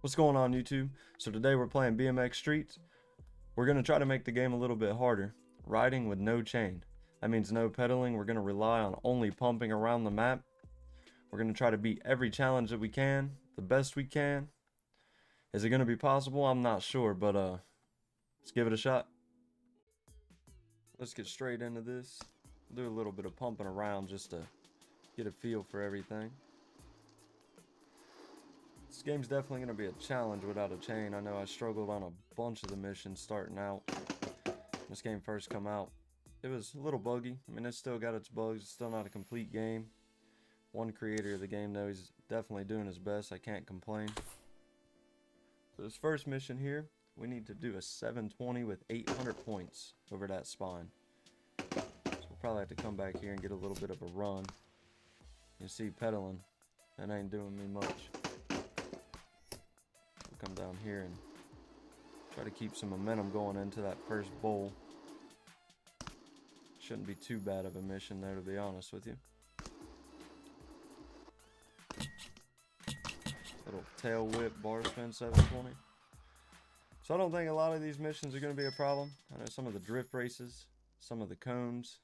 What's going on, YouTube? So today we're playing BMX Streets. We're going to try to make the game a little bit harder. Riding with no chain. That means no pedaling. We're going to rely on only pumping around the map. We're going to try to beat every challenge that we can, the best we can. Is it going to be possible? I'm not sure, but let's give it a shot. Let's get straight into this. Do a little bit of pumping around just to get a feel for everything. This game's definitely going to be a challenge without a chain. I know I struggled on a bunch of the missions starting out. When this game first come out, it was a little buggy. I mean, it's still got its bugs. It's still not a complete game. One creator of the game, though, he's definitely doing his best. I can't complain. So this first mission here, we need to do a 720 with 800 points over that spine. So we'll probably have to come back here and get a little bit of a run. You see pedaling, that ain't doing me much. Come down here and try to keep some momentum going into that first bowl. Shouldn't be too bad of a mission there, to be honest with you. Little tail whip bar spin 720. So I don't think a lot of these missions are going to be a problem. I know some of the drift races, some of the cones,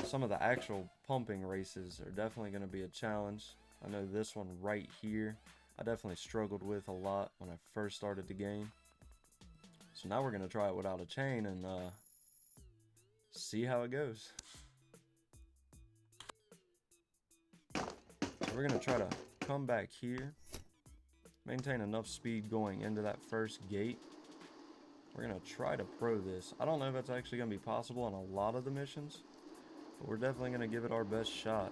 some of the actual pumping races are definitely going to be a challenge. I know this one right here I definitely struggled with a lot when I first started the game. So now we're going to try it without a chain and see how it goes. So we're going to try to come back here, maintain enough speed going into that first gate. We're going to try to pro this. I don't know if that's actually going to be possible on a lot of the missions, but we're definitely going to give it our best shot.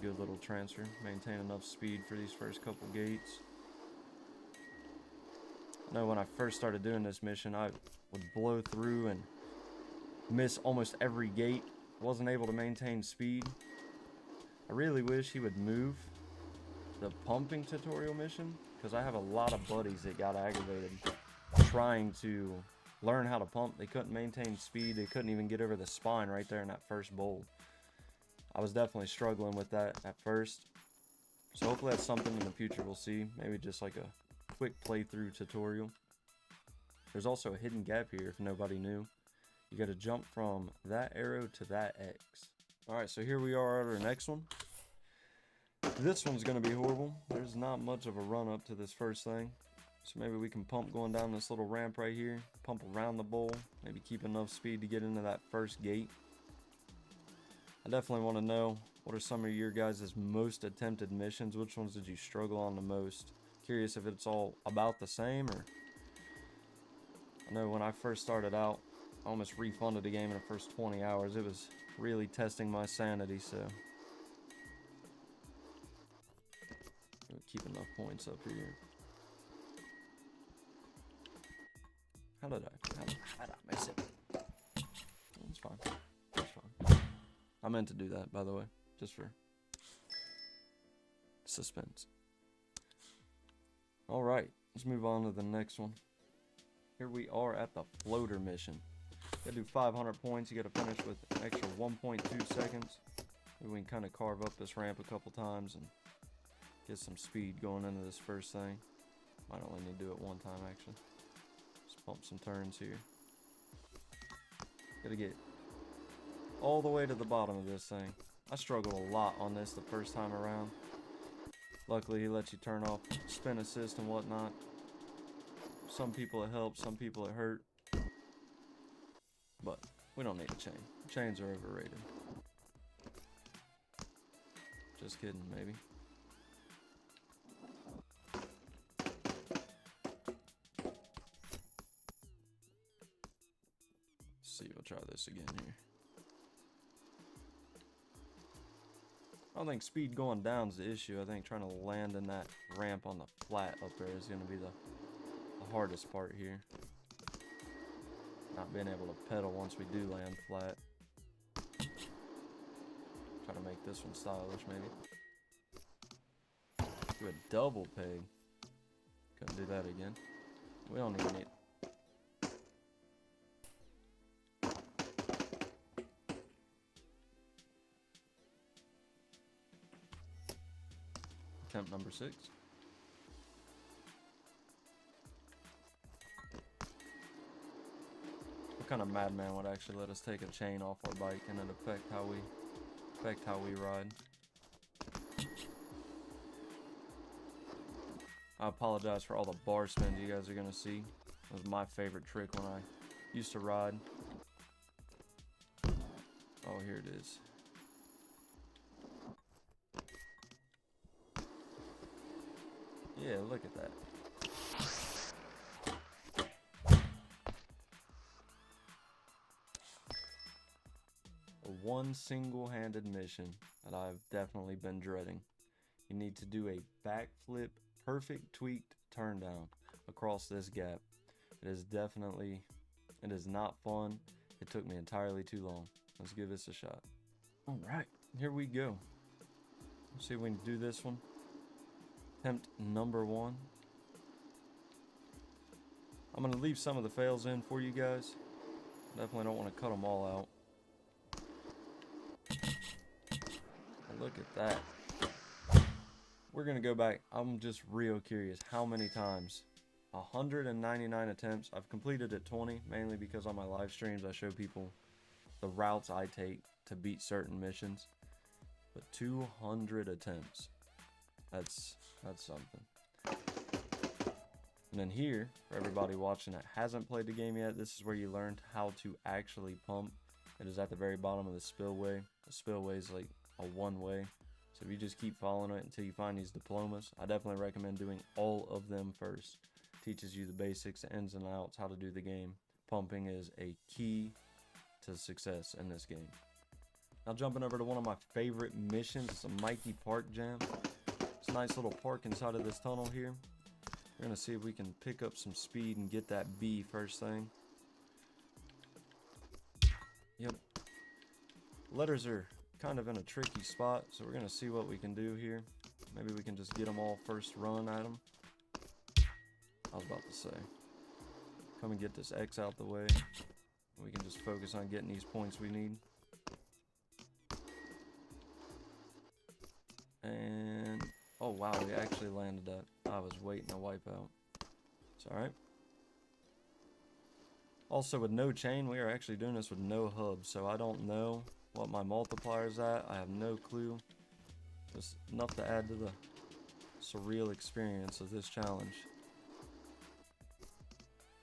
Good little transfer, maintain enough speed for these first couple gates. I know when I first started doing this mission, I would blow through and miss almost every gate. Wasn't able to maintain speed. I really wish he would move the pumping tutorial mission, because I have a lot of buddies that got aggravated trying to learn how to pump. They couldn't maintain speed. They couldn't even get over the spine right there in that first bowl. I was definitely struggling with that at first. So hopefully that's something in the future we'll see. Maybe just like a quick playthrough tutorial. There's also a hidden gap here if nobody knew. You got to jump from that arrow to that X. Alright, so here we are at our next one. This one's going to be horrible. There's not much of a run up to this first thing. So maybe we can pump going down this little ramp right here. Pump around the bowl. Maybe keep enough speed to get into that first gate. I definitely want to know, what are some of your guys' most attempted missions? Which ones did you struggle on the most? Curious if it's all about the same, or... I know when I first started out, I almost refunded the game in the first 20 hours. It was really testing my sanity, so... keep enough points up here. How did I miss it? It's fine. It's fine. I meant to do that, by the way, just for suspense. Alright, let's move on to the next one. Here we are at the floater mission. You gotta do 500 points, you gotta finish with an extra 1.2 seconds. Maybe we can kind of carve up this ramp a couple times and get some speed going into this first thing. Might only need to do it one time, actually. Just pump some turns here. Gotta get all the way to the bottom of this thing. I struggled a lot on this the first time around. Luckily he lets you turn off spin assist and whatnot. Some people it helps, some people it hurt. But we don't need a chain. Chains are overrated. Just kidding, maybe. Let's see, we'll try this again here. I don't think speed going down is the issue. I think trying to land in that ramp on the flat up there is going to be the hardest part here. Not being able to pedal once we do land flat. Try to make this one stylish, maybe. Do a double peg. Couldn't do that again. We don't even need... attempt number 6. What kind of madman would actually let us take a chain off our bike and it affect how we ride? I apologize for all the bar spins you guys are gonna see. It was my favorite trick when I used to ride. Oh, here it is. Yeah, look at that. A one single-handed mission that I've definitely been dreading. You need to do a backflip, perfect tweaked turn down across this gap. It is not fun. It took me entirely too long. Let's give this a shot. All right, here we go. Let's see if we can do this one. Attempt number 1. I'm gonna leave some of the fails in for you guys. Definitely don't want to cut them all out. Look at that. We're gonna go back. I'm just real curious how many times. 199 attempts. I've completed at 20, mainly because on my live streams I show people the routes I take to beat certain missions. But 200 attempts. That's something. And then here, for everybody watching that hasn't played the game yet, this is where you learned how to actually pump. It is at the very bottom of the spillway. The spillway is like a one-way. So if you just keep following it until you find these diplomas, I definitely recommend doing all of them first. Teaches you the basics, the ins and outs, how to do the game. Pumping is a key to success in this game. Now jumping over to one of my favorite missions, it's a Mikey Park jam. It's a nice little park inside of this tunnel here. We're gonna see if we can pick up some speed and get that B first thing. Yep. Letters are kind of in a tricky spot, so we're gonna see what we can do here. Maybe we can just get them all first run at them. I was about to say, come and get this X out the way. We can just focus on getting these points we need. And oh wow, we actually landed that. I was waiting to wipe out. It's alright. Also with no chain, we are actually doing this with no hub, so I don't know what my multiplier's at. I have no clue. Just enough to add to the surreal experience of this challenge.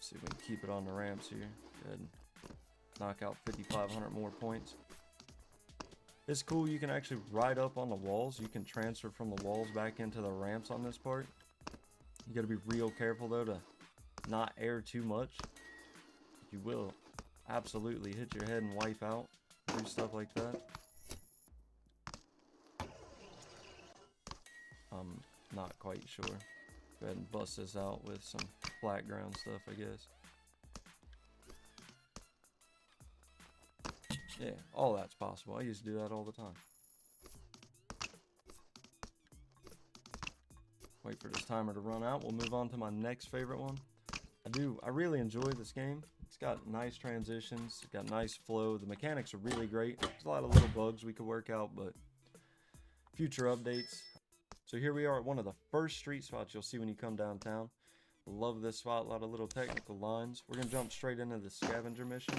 See if we can keep it on the ramps here. Good. Knock out 5,500 more points. It's cool, you can actually ride up on the walls. You can transfer from the walls back into the ramps on this part. You gotta be real careful though to not air too much. You will absolutely hit your head and wipe out. Do stuff like that. I'm not quite sure. Go ahead and bust this out with some flat ground stuff, I guess. Yeah, all that's possible. I used to do that all the time. Wait for this timer to run out. We'll move on to my next favorite one. I really enjoy this game. It's got nice transitions, it's got nice flow. The mechanics are really great. There's a lot of little bugs we could work out, but future updates. So here we are at one of the first street spots you'll see when you come downtown. Love this spot, a lot of little technical lines. We're gonna jump straight into the scavenger mission.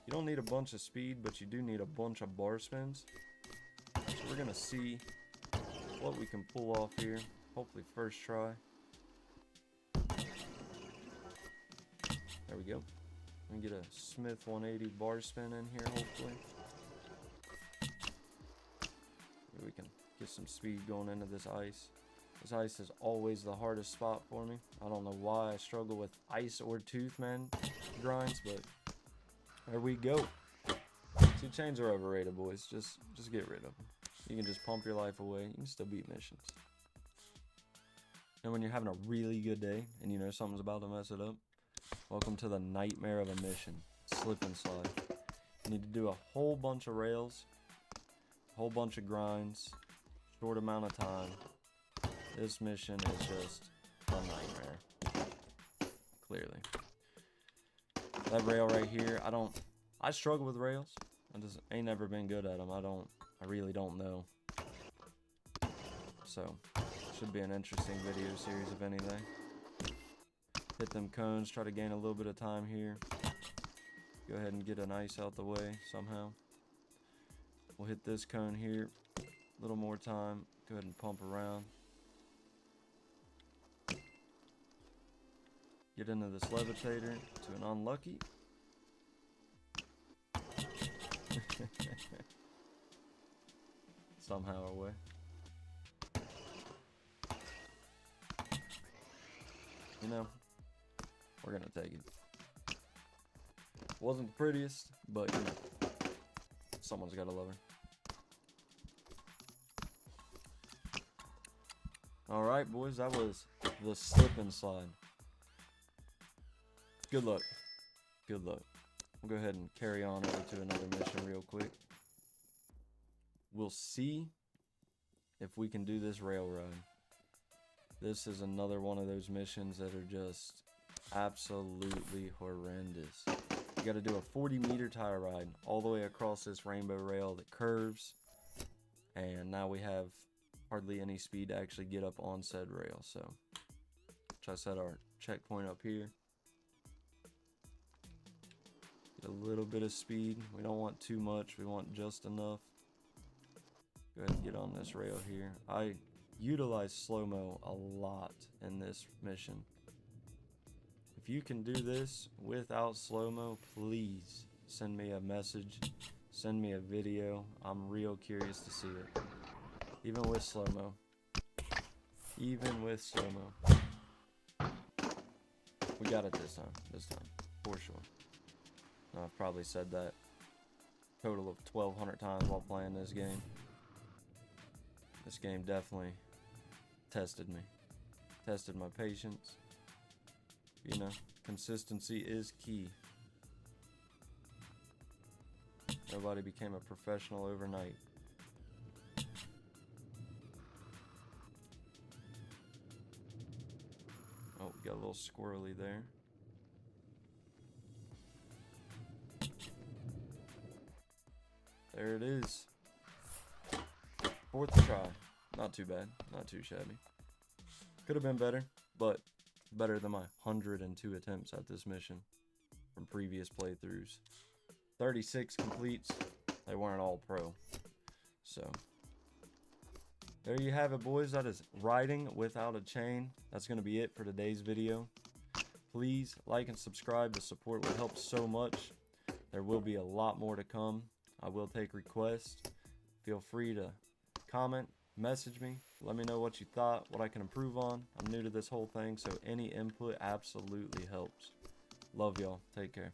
You don't need a bunch of speed, but you do need a bunch of bar spins. So we're gonna see what we can pull off here. Hopefully first try. There we go. We can get a Smith 180 bar spin in here, hopefully. Maybe we can get some speed going into this ice. This ice is always the hardest spot for me. I don't know why I struggle with ice or tooth, man, grinds, but there we go. See, chains are overrated, boys. Just get rid of them. You can just pump your life away. You can still beat missions. And when you're having a really good day and you know something's about to mess it up, welcome to the nightmare of a mission. Slip and slide. You need to do a whole bunch of rails, a whole bunch of grinds, short amount of time. This mission is just a nightmare. Clearly. That rail right here, I struggle with rails. I just ain't never been good at them. I really don't know. So, Should be an interesting video series if anything. Hit them cones, try to gain a little bit of time here. Go ahead and get an ice out the way somehow. We'll hit this cone here. A little more time. Go ahead and pump around. Get into this levitator to an unlucky. Somehow our way. You know, we're gonna take it. Wasn't the prettiest, but you know, someone's gotta love her. Alright, boys, that was the slip and slide. Good luck. Good luck. We'll go ahead and carry on over to another mission real quick. We'll see if we can do this railroad. This is another one of those missions that are just absolutely horrendous. You gotta do a 40-meter tire ride all the way across this rainbow rail that curves. And now we have hardly any speed to actually get up on said rail. So, try to set our checkpoint up here. Get a little bit of speed. We don't want too much. We want just enough. Go ahead and get on this rail here. I utilize slow-mo a lot in this mission. If you can do this without slow-mo, please send me a message. Send me a video. I'm real curious to see it. Even with slow-mo. Even with slow-mo. We got it this time. For sure. Now, I've probably said that a total of 1,200 times while playing this game. This game definitely tested me. Tested my patience. You know, consistency is key. Nobody became a professional overnight. Oh, we got a little squirrely there. There it is. Fourth try. Not too bad. Not too shabby. Could have been better, but better than my 102 attempts at this mission from previous playthroughs. 36 completes. They weren't all pro. So, there you have it, boys. That is riding without a chain. That's going to be it for today's video. Please like and subscribe. The support would help so much. There will be a lot more to come. I will take requests. Feel free to comment, message me, let me know what you thought, what I can improve on. I'm new to this whole thing, so any input absolutely helps. Love y'all. Take care.